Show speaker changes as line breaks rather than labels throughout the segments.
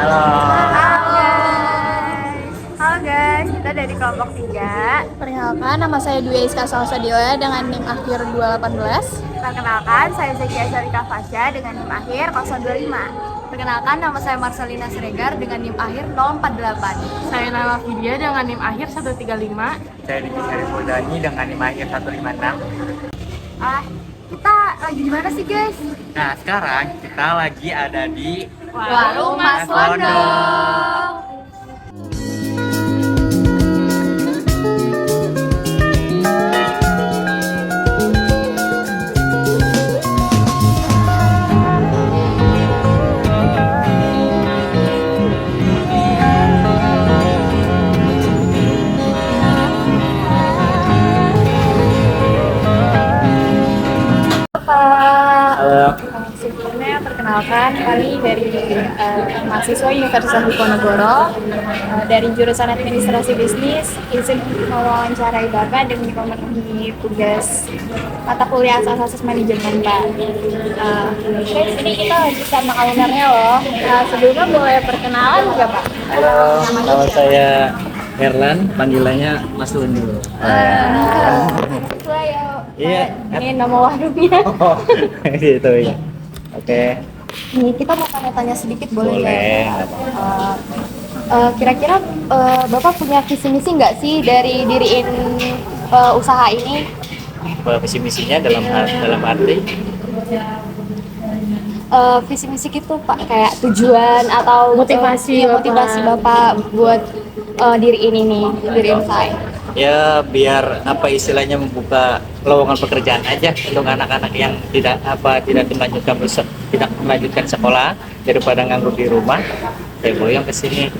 Halo.
Halo guys, kita dari kelompok 3.
Perkenalkan, nama saya Dwi Iska Salsadioya dengan NIM akhir 218.
Perkenalkan, saya Zekia Syarika Fasya dengan NIM akhir 025.
Perkenalkan, nama saya Marcelina Siregar dengan NIM akhir 048.
Saya Nala Vidya dengan NIM akhir 135.
Saya Diki Syarifuldani dengan NIM akhir 156.
Kita lagi di mana sih guys?
Nah, sekarang kita lagi ada di
Warung Mas Londo.
Halo.
Sebelumnya perkenalkan kami dari mahasiswa Universitas Diponegoro dari jurusan Administrasi Bisnis, izin mewawancarai Bapak demi memenuhi tugas mata kuliah asas manajemen Pak. Oke, sini kita lagi sama ownernya loh. Sebelumnya boleh perkenalan nggak Pak?
Halo, nama saya Herlan, panggilannya Mas Londo.
Sesuai ya.
Iya.
Ini nama warungnya.
Oh, gitu ya. Oke.
Nih, kita mau tanya-tanya sedikit boleh nggak?
Boleh, nggak apa-apa.
Kira-kira Bapak punya visi misi nggak sih dari diriin usaha ini?
Visi misinya dalam arti
Visi misi gitu Pak, kayak tujuan atau
Motivasi
motivasi Bapak buat diriin usaha ini.
ya biar apa istilahnya membuka lowongan pekerjaan aja untuk anak-anak yang tidak melanjutkan sekolah daripada nganggur di rumah. Ya boyong ke sini.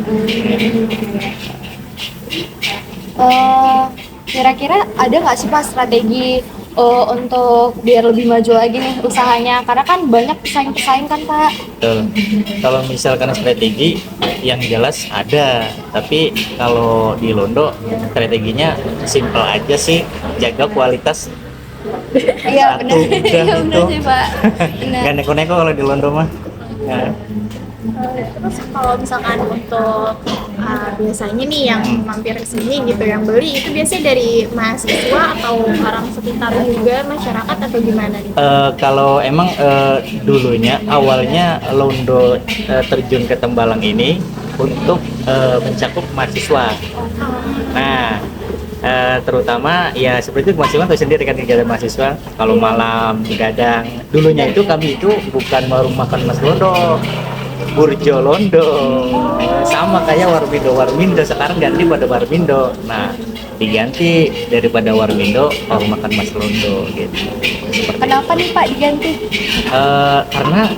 Kira-kira ada nggak sih Pak strategi untuk biar lebih maju lagi nih usahanya? Karena kan banyak pesaing-pesaing kan Pak.
Betul. Kalau misalkan strategi yang jelas ada, tapi kalau di Londo strateginya simpel aja sih, jaga kualitas.
Iya benar.
Udah
Iya benar
gitu.
sih Pak. Benar.
Gak neko-neko kalau di Londo mah. Nah,
Terus kalau misalkan untuk biasanya nih yang mampir ke sini gitu, yang beli itu biasanya dari mahasiswa atau orang sekitar juga, masyarakat atau gimana nih?
kalau emang dulunya awalnya Londo terjun ke Tembalang ini untuk mencakup mahasiswa. Nah, terutama ya seperti itu mahasiswa tahu sendiri kan kegiatan mahasiswa kalau malam begadang. Dulunya itu kami itu bukan warung makan Mas Londo, Burjo Londo, sama kayak Warmindo sekarang ganti pada Warmindo. Nah, diganti daripada Warmindo warung makan Mas Londo gitu.
Kenapa nih Pak diganti?
Karena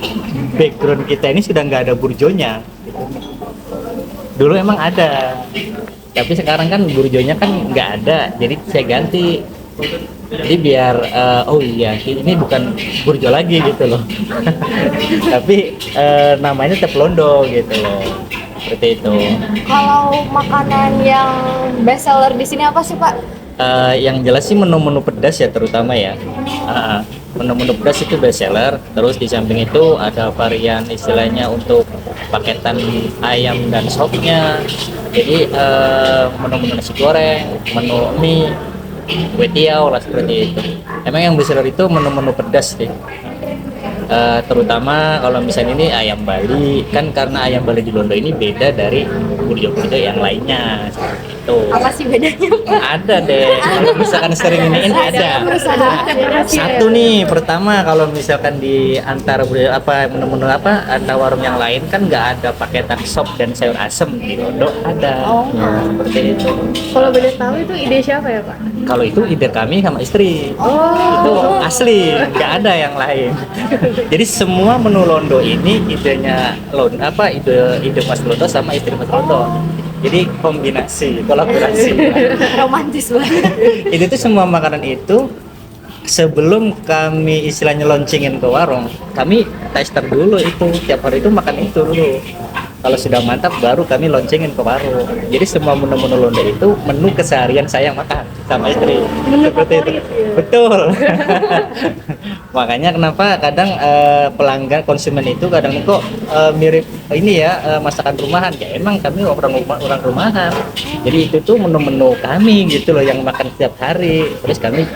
background kita ini sudah nggak ada burjonya. Dulu emang ada, tapi sekarang kan burjonya kan nggak ada, jadi saya ganti. Jadi biar oh iya ini bukan burjo lagi gitu loh. Tapi namanya tetap Londo gitu loh. Seperti itu.
Kalau makanan yang best seller di sini apa sih Pak?
Yang jelas sih menu-menu pedas ya terutama ya. Menu-menu pedas itu best seller. Terus di samping itu ada varian istilahnya untuk paketan ayam dan sopnya. Jadi menu-menu nasi goreng, menu mie, kue tiaw lah seperti itu. Emang yang best seller itu menu-menu pedas sih. Terutama kalau misalnya ini ayam Bali kan, karena ayam Bali di Londo ini beda dari burjo-burjo yang lainnya itu.
Apa sih bedanya Pak?
Ada deh, kalau misalkan sering iniin ada. Satu nih, pertama kalau misalkan di antara menu-menu antara warung yang lain kan nggak ada paketan sop dan sayur asem, di Londo ada. Ya, seperti itu.
Kalau boleh tahu itu ide siapa ya Pak?
Kalau itu ide kami sama istri. Itu asli, nggak ada yang lain. Jadi semua menu Londo ini idenya ide Mas Londo sama istri Mas Londo. Jadi kombinasi, kolaborasi.
Romantis banget.
Itu tuh semua makanan itu sebelum kami istilahnya launchingin ke warung, kami tester dulu itu, tiap hari itu makan itu dulu. Kalau sudah mantap baru kami launchingin ke warung. Jadi semua menu-menu Londo itu menu keseharian saya makan sama istri.
Menu
seperti itu.
favorit, ya?
Betul. Makanya kenapa kadang pelanggan konsumen itu kadang kok mirip ini ya masakan rumahan. Ya emang kami orang rumahan. Jadi itu tuh menu-menu kami gitu loh yang makan setiap hari. Terus kami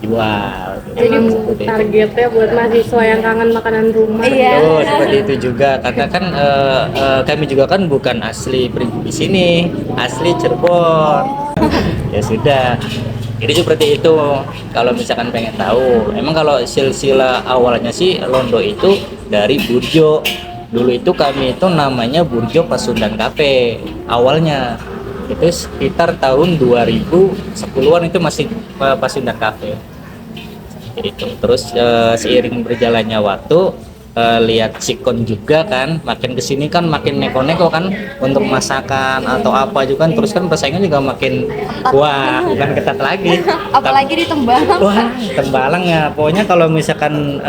jual.
Jadi
Seperti itu.
targetnya buat mahasiswa yang kangen makanan rumah.
Iya.
Oh, seperti itu juga karena kan kami juga kan bukan asli di sini, asli Cirebon. Ya sudah. Jadi seperti itu. Kalau misalkan pengen tahu, emang kalau silsilah awalnya sih Londo itu dari Burjo. Dulu itu kami itu namanya Burjo Pasundan Cafe awalnya. Itu sekitar tahun 2010-an itu masih Pasundan Cafe. Itu terus seiring berjalannya waktu lihat sikon juga kan makin kesini kan makin neko-neko kan untuk masakan atau apa juga kan terus kan persaingan juga makin wah bukan ketat lagi.
Apalagi di Tembalang.
Wah Tembalang ya pokoknya kalau misalkan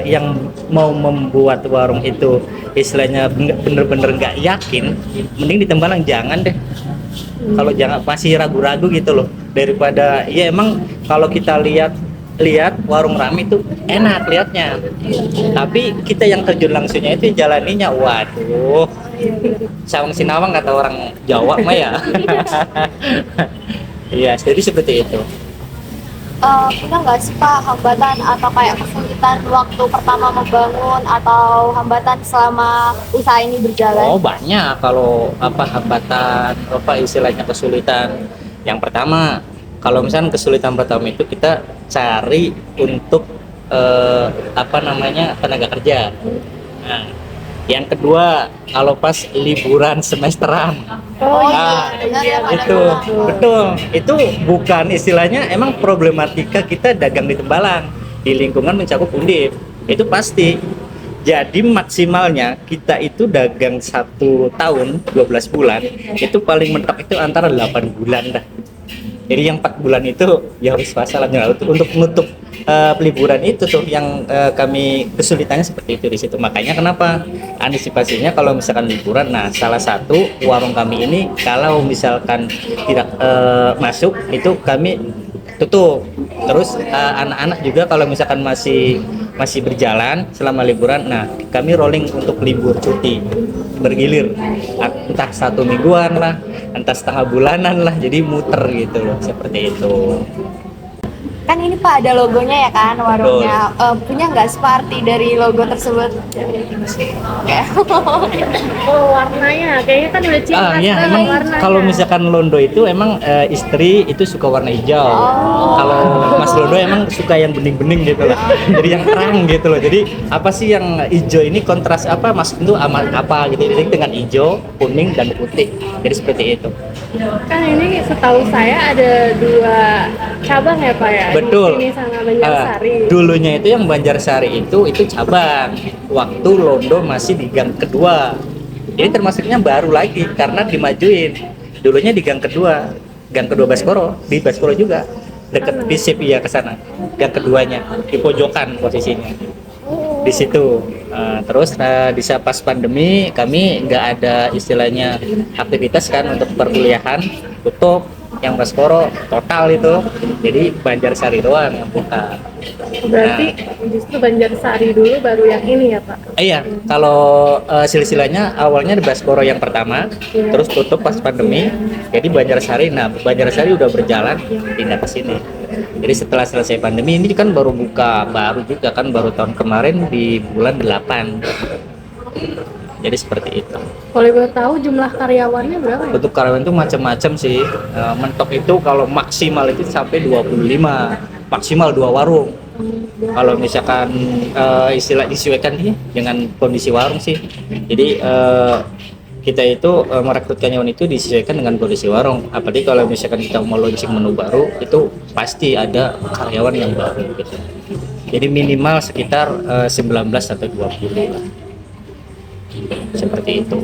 yang mau membuat warung itu istilahnya bener-bener nggak yakin mending di Tembalang jangan deh. Kalau jangan masih ragu-ragu gitu loh daripada ya emang kalau kita lihat warung rame itu enak lihatnya tapi kita yang terjun langsungnya itu jalaninya waduh sawang sinawang kata orang Jawa mah ya. Iya jadi seperti itu.
Punya nggak sih Pak hambatan atau kayak kesulitan waktu pertama membangun atau hambatan selama usaha ini berjalan?
Oh banyak kalau hambatan istilahnya kesulitan. Yang pertama kalau misalnya kesulitan pertama itu kita cari untuk tenaga kerja. Nah, yang kedua kalau pas liburan semesteran. Itu betul. Itu bukan istilahnya emang problematika kita dagang di Tembalang di lingkungan mencakup Undip. Itu pasti. Jadi maksimalnya kita itu dagang 1 tahun 12 bulan itu paling mentok itu antara 8 bulan dah. Jadi yang 4 bulan itu ya harus masalah untuk menutup liburan itu tuh yang kami kesulitannya seperti itu di situ. Makanya kenapa antisipasinya kalau misalkan liburan, nah salah satu warung kami ini kalau misalkan tidak masuk itu kami tutup. Terus anak-anak juga kalau misalkan masih berjalan selama liburan, nah kami rolling untuk libur cuti bergilir, entah 1 mingguan lah, entah setengah bulanan lah, jadi muter gitu loh seperti itu.
Kan ini Pak ada logonya ya kan warungnya. Punya nggak seperti dari logo tersebut?
Oh warnanya, kayaknya kan udah cinta
Iya,
sama
emang
warnanya.
kalau misalkan Londo itu emang istri itu suka warna hijau. Kalau Mas Londo emang suka yang bening-bening gitu loh. Jadi yang terang gitu loh. Jadi apa sih yang hijau ini kontras apa Mas itu sama apa gitu. Jadi dengan hijau, kuning dan putih. Jadi seperti itu.
Kan ini setahu saya ada 2 cabang ya Pak ya?
Betul.
Di sini sama Banjarsari.
Dulunya itu yang Banjarsari itu cabang. Waktu Londo masih di gang kedua. Jadi termasuknya baru lagi karena dimajuin. Dulunya di gang kedua Baskoro, di Baskoro juga dekat Bisip ya ke sana. Gang keduanya di pojokan posisinya. Di situ. Terus di saat pas pandemi kami nggak ada istilahnya aktivitas kan untuk perkuliahan tutup. Yang Baskoro total itu, jadi Banjarsari doang yang buka.
Berarti justru Banjarsari dulu baru yang ini ya Pak?
Iya, kalau silsilahnya awalnya di Baskoro yang pertama, terus tutup pas pandemi, jadi Banjarsari. Nah, Banjarsari udah berjalan pindah ke sini. Jadi setelah selesai pandemi ini kan baru buka, baru juga kan baru tahun kemarin di bulan 8. Jadi seperti itu.
Kalau boleh tahu jumlah karyawannya berapa ya?
Untuk karyawan itu macam-macam sih. Mentok itu kalau maksimal itu sampai 25, maksimal 2 warung. Kalau misalkan istilah disesuaikan dengan kondisi warung sih. Jadi kita itu merekrut karyawan itu disesuaikan dengan kondisi warung. Apalagi kalau misalkan kita mau launching menu baru, itu pasti ada karyawan yang baru gitu. Jadi minimal sekitar 19 atau 20 lah. Seperti itu.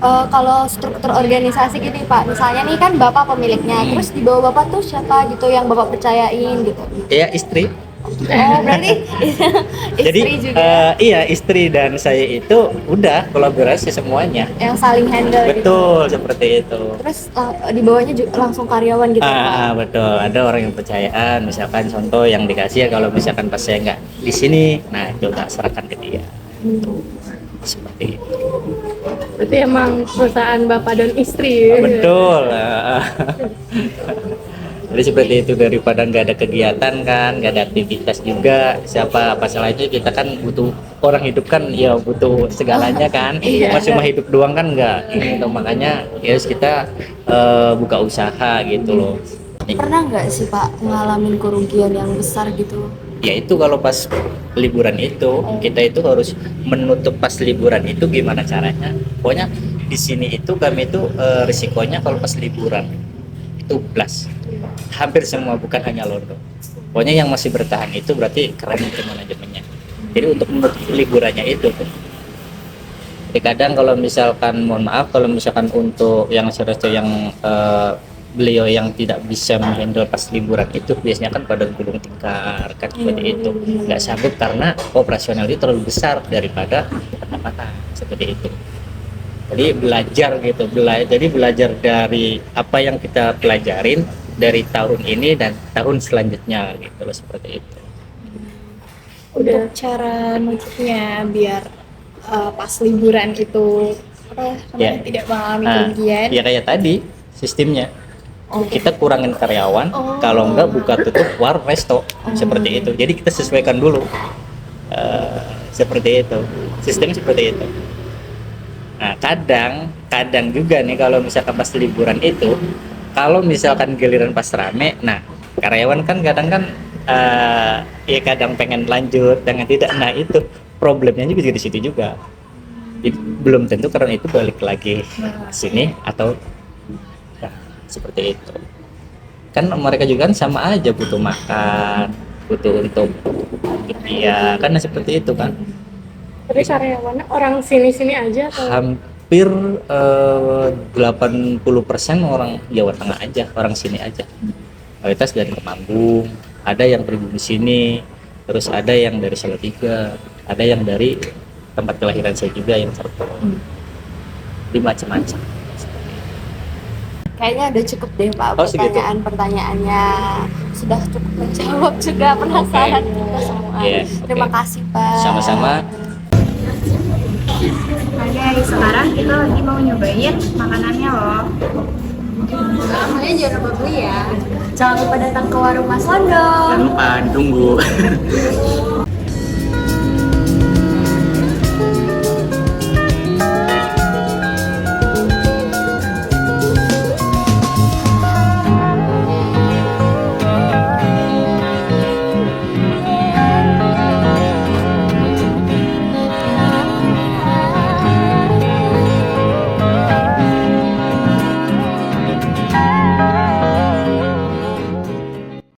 Kalau struktur organisasi gini Pak, misalnya nih kan Bapak pemiliknya, terus di bawah Bapak tuh siapa gitu yang Bapak percayain gitu?
Ya istri
Oh, berarti
Jadi
istri juga
iya, istri dan saya itu udah kolaborasi semuanya.
yang saling handle gitu.
Betul, seperti itu.
Terus di bawahnya juga langsung karyawan gitu ya, Pak?
Betul. Ada orang yang percayaan, misalkan contoh yang dikasih ya, kalau misalkan pas saya nggak di sini, nah itu tak serahkan ke dia. Seperti itu.
Berarti emang perusahaan bapak dan istri.
Betul. Jadi seperti itu, daripada nggak ada kegiatan kan, nggak ada aktivitas juga, siapa apa salahnya kita kan butuh orang hidup kan, ya butuh segalanya kan.
Iya.
Mas cuma hidup doang kan nggak, gitu. Makanya ya harus kita buka usaha gitu loh.
Pernah nggak sih Pak ngalamin kerugian yang besar gitu?
Ya itu kalau pas liburan itu kita itu harus menutup pas liburan itu gimana caranya. Pokoknya di sini itu kami itu risikonya kalau pas liburan itu plus hampir semua, bukan hanya Londo. Pokoknya yang masih bertahan itu berarti keren itu manajemennya. Jadi untuk menutup liburannya itu, jadi kadang kalau misalkan, mohon maaf kalau misalkan untuk yang serius yang beliau yang tidak bisa menghandle pas liburan itu, biasanya kan pada gulung tikar kan, seperti itu nggak sanggup karena operasional itu terlalu besar daripada pendapatan, seperti itu. Jadi belajar gitu, jadi belajar dari apa yang kita pelajarin dari tahun ini dan tahun selanjutnya gitu loh, seperti itu.
Untuk cara nutupnya biar pas liburan itu apa
Ya.
namanya, tidak mengalami
Nah,
kerugian.
ya kayak tadi sistemnya.
Oh.
Kita kurangin karyawan,
Oh.
kalau enggak buka tutup warung resto, seperti itu. Jadi kita sesuaikan dulu. Seperti itu. Sistem seperti itu. Nah, kadang juga nih kalau misalkan pas liburan itu, kalau misalkan giliran pas rame, nah karyawan kan kadang kan ya kadang pengen lanjut, pengen tidak. Nah itu problemnya juga di situ juga. Jadi, belum tentu karena itu balik lagi ke sini atau nah, seperti itu. Kan mereka juga kan sama aja butuh makan, butuh untuk dia, karena seperti itu kan.
Tapi karyawannya orang sini-sini aja atau?
Hampir 80% orang Jawa Tengah aja, orang sini aja. Mayoritas dari Temanggung, ada yang pribumi sini, terus ada yang dari Salatiga, ada yang dari tempat kelahiran saya juga yang Serpong. Jadi macam-macam.
Kayaknya udah cukup deh Pak,
Oh, segitu?
pertanyaan-pertanyaannya sudah cukup menjawab juga penasaran kita semua.
Iya,
Terima
oke.
kasih Pak.
Sama-sama.
Nah guys, sekarang kita lagi mau nyobain makanannya loh.
Namanya jangan lupa beli ya. Jangan lupa datang ke warung Mas Londo.
Jangan lupa ditunggu.